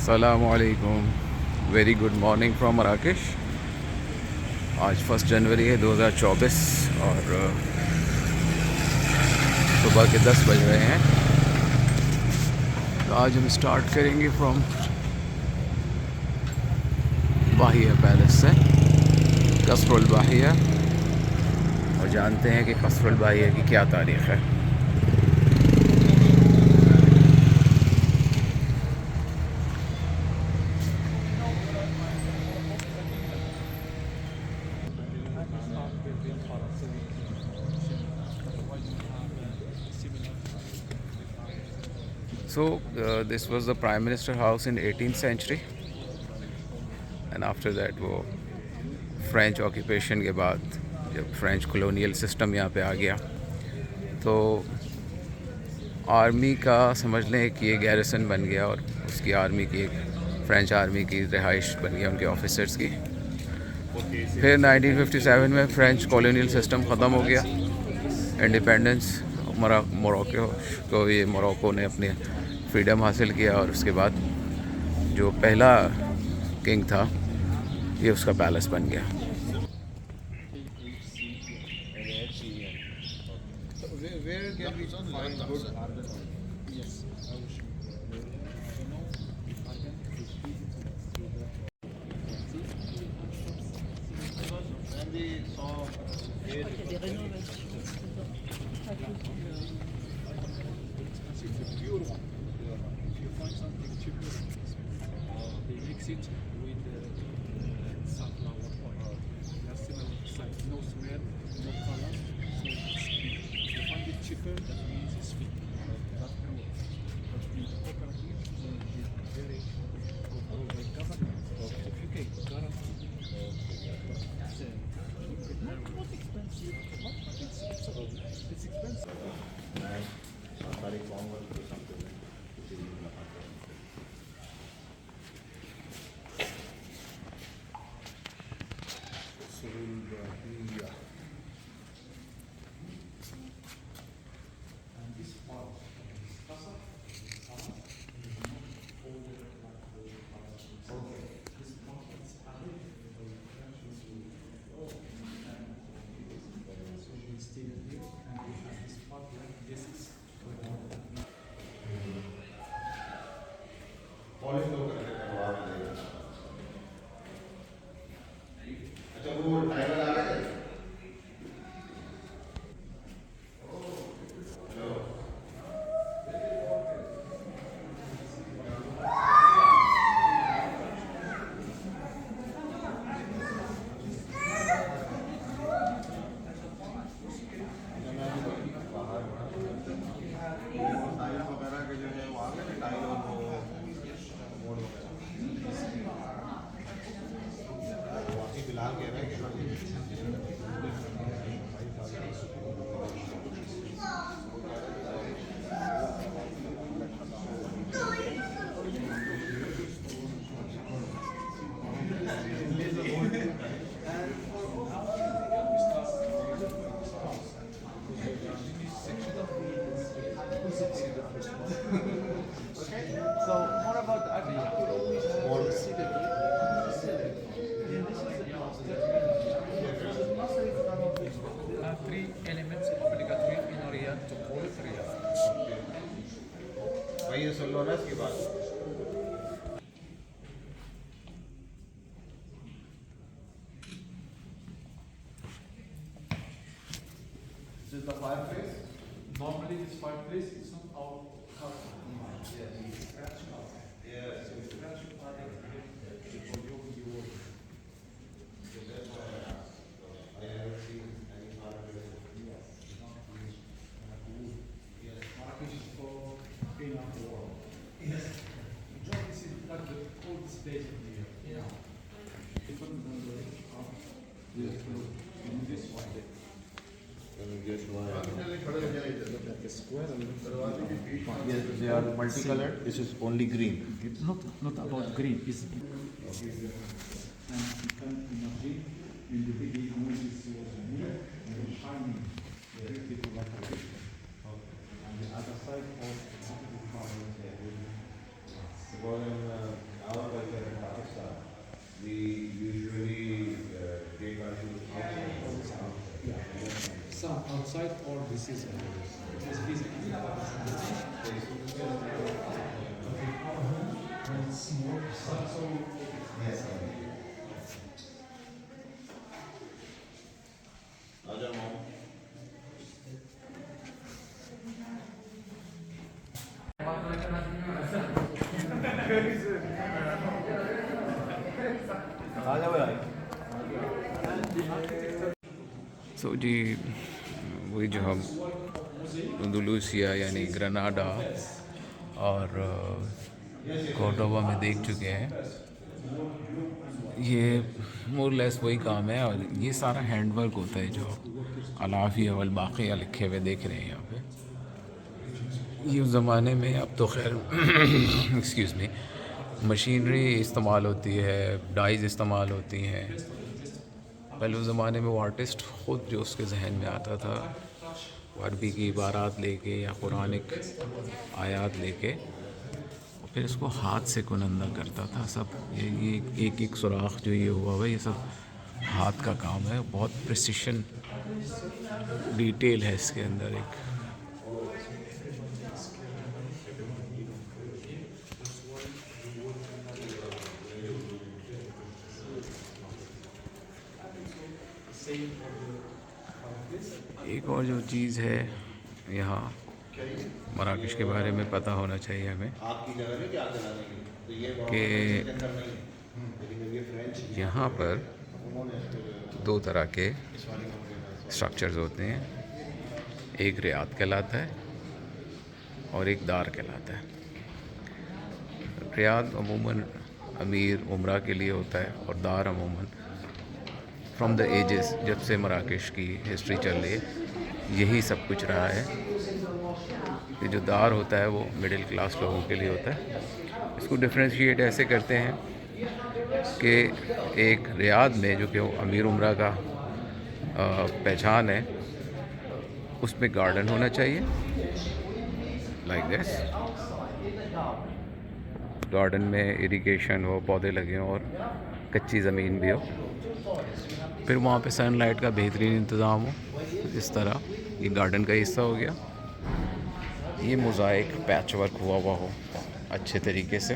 अस्सलामुअलैकुम। Very good morning from Marrakesh. आज 1 जनवरी है 2024 और सुबह के 10 बज रहे हैं। तो आज हम स्टार्ट करेंगे फ्रॉम बाहिया पैलेस से, कसरुल बाहिया, और जानते हैं कि कसरुल बाहिया की क्या तारीख़ है। So this was the Prime Minister house in 18th century, and after that वो फ्रेंच ऑक्यूपेशन के बाद जब फ्रेंच कॉलोनियल सिस्टम यहाँ पे आ गया तो आर्मी का समझ लें कि ये गैरिसन बन गया, और उसकी आर्मी की एक फ्रेंच आर्मी की रिहाइश बन गया उनके ऑफिसर्स की। फिर 1957 में फ्रेंच कॉलोनियल सिस्टम ख़त्म हो गया, इंडिपेंडेंस मोरक्को को, ये मोरक्को ने अपने फ्रीडम हासिल किया, और उसके बाद जो पहला किंग था ये उसका पैलेस बन गया। If you find something cheaper, they mix it with sunflower oil. That's no smell, no color, so it's sweet. If you find it cheaper, that means it's sweet. That's pure. But in the cooperative, they very good. Certificate, guarantee. Not expensive, but it's expensive. Polish तो करके करवा देगा। अच्छा वो timer आ गया है? Tile वगैरह के जो है वो आ गए टाइल और वो मोड़ वगैरह बाकी फिलहाल कह रहे हैं So more about I think you always have to see the There are three elements obligatory in Orient to call it Riyadh. भाई ये सुन लो ना इसकी बात। This is the fireplace. Normally, this fireplace is not our custom. Yes. I haven't seen any fireplace. Marrakesh is for being of the world. Yes. John, this is like the oldest days of the year. Yeah. Different than the in this one. Yes, they are multicolored. This is only green. It's not about green. It's and you can imagine in the beginning when this was new and shining very beautiful like a picture. And the other side of exactly the color. Well, This is easy. सो जी वही जो हम अंदलूसिया यानी Granada और Cordoba में देख चुके हैं, ये मोर लेस वही काम है। और ये सारा हैंडवर्क होता है जो अलाफी अवल बाक़िया लिखे हुए देख रहे हैं यहाँ पे। ये उस ज़माने में, अब तो खैर एक्सक्यूज़ मी, मशीनरी इस्तेमाल होती है, डाइज़ इस्तेमाल होती हैं। पहले उस ज़माने में वो आर्टिस्ट ख़ुद जो उसके जहन में आता था, अरबी की इबारात लेके या कुरानिक आयात लेके, और फिर इसको हाथ से कुनंदा करता था। सब ये एक सुराख जो ये हुआ हुआ, ये सब हाथ का काम है। बहुत प्रिसिशन डिटेल है इसके अंदर। एक और जो चीज़ है यहाँ मराकश के बारे में पता होना चाहिए हमें कि यहाँ पर दो तरह के स्ट्रक्चर्स होते हैं। एक रियाद कहलाता है और एक दार कहलाता है। रियाद अमूमन अमीर उमरा के लिए होता है, और दार अमूमन फ्रॉम द एजेस, जब से मराकश की हिस्ट्री चल रही है, यही सब कुछ रहा है कि जो दार होता है वो मिडिल क्लास लोगों के लिए होता है। इसको डिफ्रेंशिएट ऐसे करते हैं कि एक रियाद में, जो कि अमीर उमरा का पहचान है, उसमें गार्डन होना चाहिए लाइक दिस। गार्डन में इरिगेशन हो, पौधे लगे हों और कच्ची ज़मीन भी हो। फिर वहाँ पे सनलाइट का बेहतरीन इंतज़ाम हो, इस तरह। ये गार्डन का हिस्सा हो गया। ये मोज़ाइक पैच वर्क हुआ हो अच्छे तरीके से,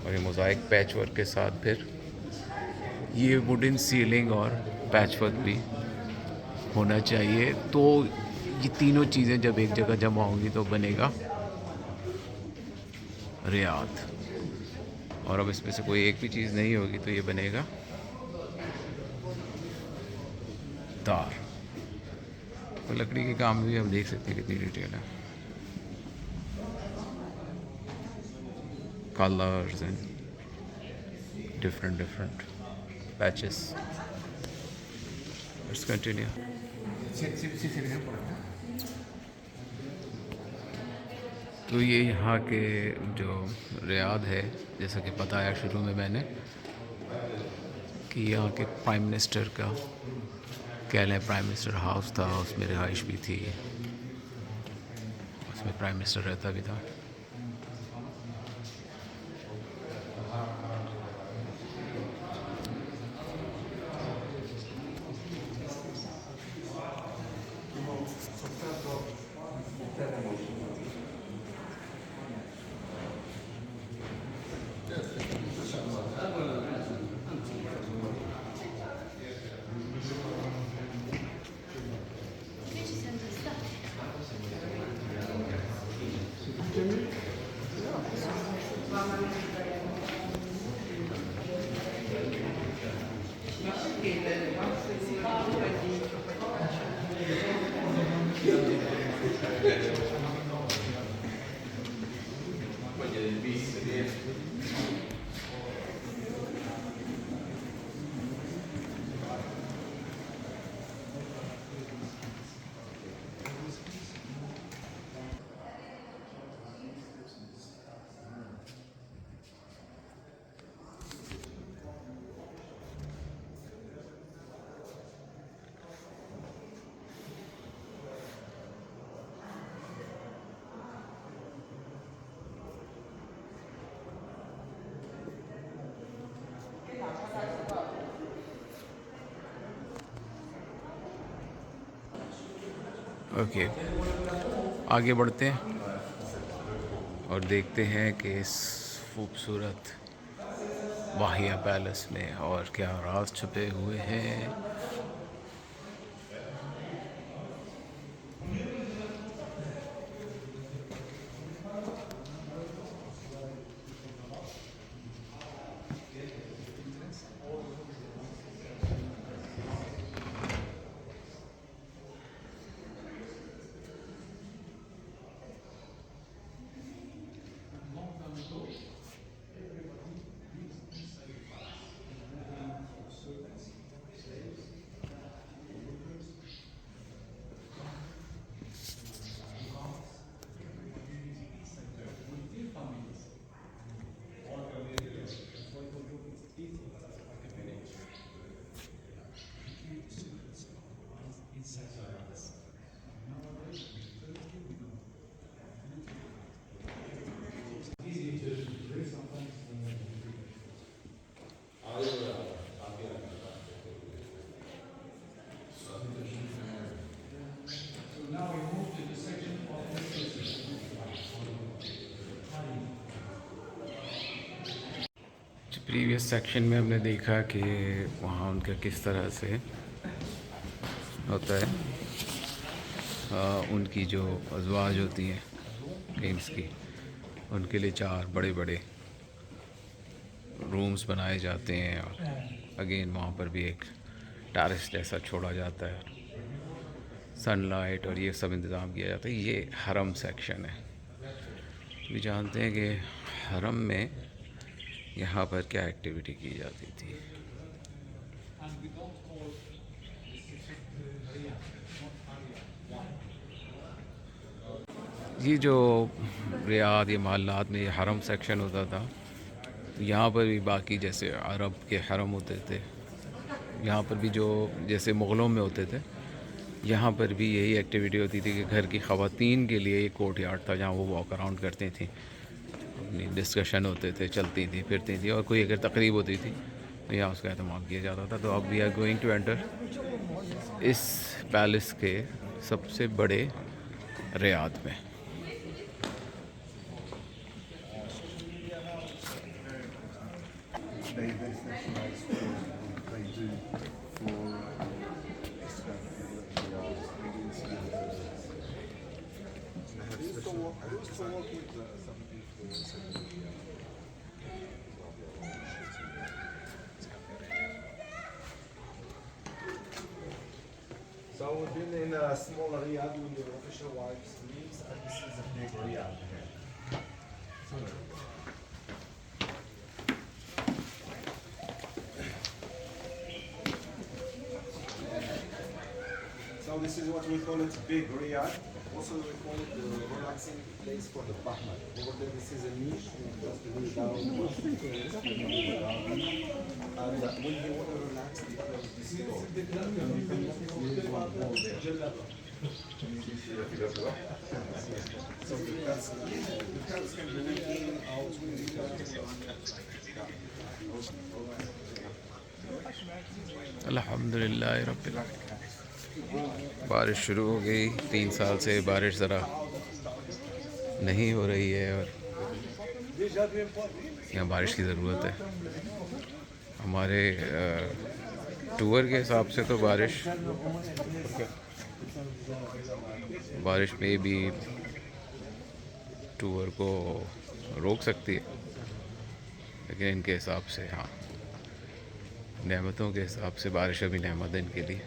और ये मोज़ाइक पैच वर्क के साथ फिर ये वुडन सीलिंग और पैच वर्क भी होना चाहिए। तो ये तीनों चीज़ें जब एक जगह जमा होंगी तो बनेगा रियाद। और अब इसमें से कोई एक भी चीज़ नहीं होगी तो ये बनेगा दार। तो लकड़ी के काम में भी हम देख सकते हैं कितनी डिटेल है, colours and different patches. Let's continue. तो ये यहाँ के जो रियाद है, जैसा कि बताया शुरू में मैंने, कि यहाँ के प्राइम मिनिस्टर का, कह लें प्राइम मिनिस्टर हाउस था, उसमें रिहाइश भी थी, उसमें प्राइम मिनिस्टर रहता भी था। ओके, आगे बढ़ते हैं और देखते हैं कि इस खूबसूरत वाहिया पैलेस में और क्या राज छुपे हुए हैं। प्रीवियस सेक्शन में हमने देखा कि वहाँ उनका किस तरह से होता है, उनकी जो अज़वाज होती हैं किंग्स की, उनके लिए 4 बड़े बड़े रूम्स बनाए जाते हैं और अगेन वहाँ पर भी एक टेरेस जैसा छोड़ा जाता है, सनलाइट और ये सब इंतज़ाम किया जाता है। ये हरम सेक्शन है। भी जानते हैं कि हरम में यहाँ पर क्या एक्टिविटी की जाती थी। And we don't call this Riyadh, not Arya. Why? ये जो रियाद, ये महल्लात में ये हरम सेक्शन होता था, यहाँ पर भी बाकी जैसे अरब के हरम होते थे, यहाँ पर भी जो जैसे मुग़लों में होते थे, यहाँ पर भी यही एक्टिविटी होती थी कि घर की ख़वातीन के लिए एक कोर्ट यार्ड था जहाँ वो वॉक अराउंड करती थी, अपनी डिस्कशन होते थे, चलती थी फिरती थी, और कोई अगर तकरीब होती थी तो यहाँ उसका अहतमाम किया जाता था। तो अब we are going to enter इस पैलेस के सबसे बड़े रियाद में। They specialise for they do for So we've been in a smaller Riyadh with the official wives' leaves, and this is a big Riyadh here. So this is what we call it big Riyadh. Also we call it the relaxing place for the Bahman. Over there this is a niche, you just kneel down, and when you want to relax, you close this door. And you can use one wall there. So the cats can be in, out, अल्हम्दुलिल्लाह रब्बिल आलमीन। बारिश शुरू हो गई। 3 साल से बारिश ज़रा नहीं हो रही है और यहाँ बारिश की ज़रूरत है। हमारे टूर के हिसाब से तो बारिश में भी टूर को रोक सकती है, लेकिन इनके हिसाब से हाँ, नेमतों के हिसाब से बारिश अभी नेमत है इनके लिए।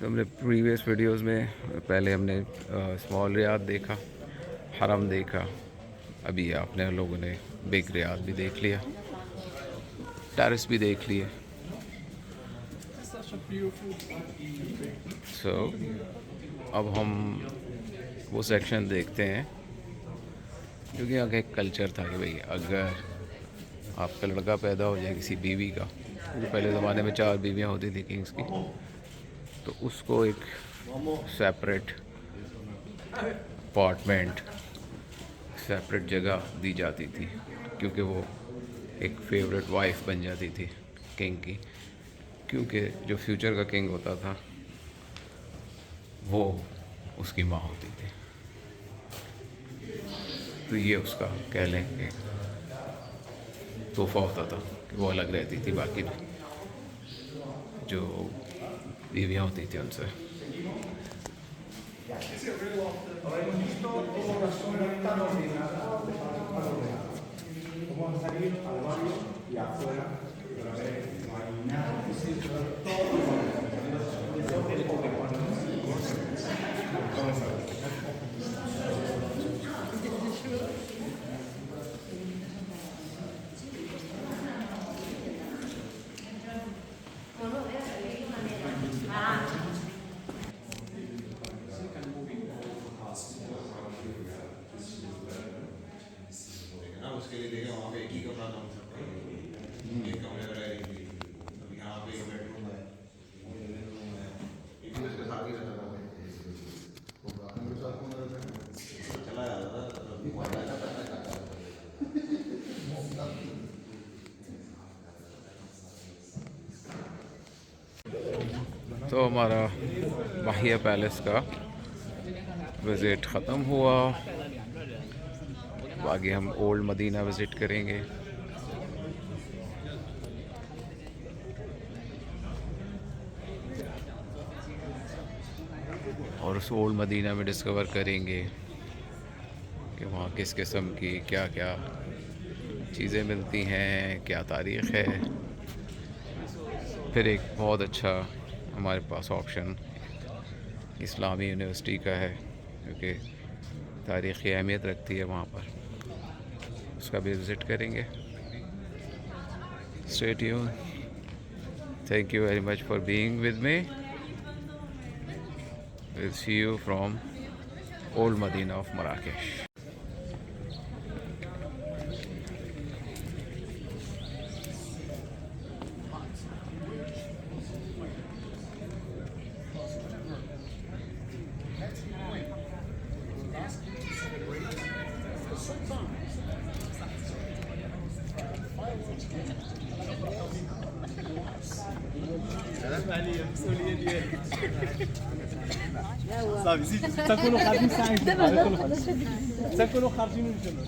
तो हमने प्रीवियस वीडियोस में पहले हमने स्मॉल रियाद देखा, हरम देखा, अभी आपने लोगों ने बिग रियाद भी देख लिया, टेरेस भी देख लिए। अब हम वो सेक्शन देखते हैं क्योंकि यहाँ का एक कल्चर था कि भाई अगर आपका लड़का पैदा हो जाए किसी बीवी का, तो पहले ज़माने में 4 बीवियाँ होती थी किंग्स की, तो उसको एक सेपरेट अपार्टमेंट, सेपरेट जगह दी जाती थी, क्योंकि वो एक फेवरेट वाइफ बन जाती थी किंग की, क्योंकि जो फ्यूचर का किंग होता था वो उसकी माँ होती थी। तो ये उसका कह लें कि तोहफा होता था कि वो अलग रहती थी बाकी जो बीवियाँ होती थी उनसे। उसके लिए देखें वहाँ पे एक ही कमरा कम सकता है, एक कमरे में रह रही थी। अभी यहाँ पे एक बेडरूम है, एक उसके साथ ही रहता था, चला जाता था, तो हमारा बाहिया पैलेस का विज़िट ख़त्म हुआ। आगे हम ओल्ड मदीना विज़िट करेंगे। और उस ओल्ड मदीना में डिस्कवर करेंगे कि वहाँ किस किस्म की क्या क्या चीज़ें मिलती हैं, क्या तारीख़ है। फिर एक बहुत अच्छा हमारे पास ऑप्शन इस्लामी यूनिवर्सिटी का है, क्योंकि तारीख़ी अहमियत रखती है वहाँ पर, उसका भी विज़िट करेंगे। Stay tune. Thank you very much for being with me. Will see you from old Medina of Marrakesh. تكونوا خارجين ساعة تكونوا خارجين من الجنة.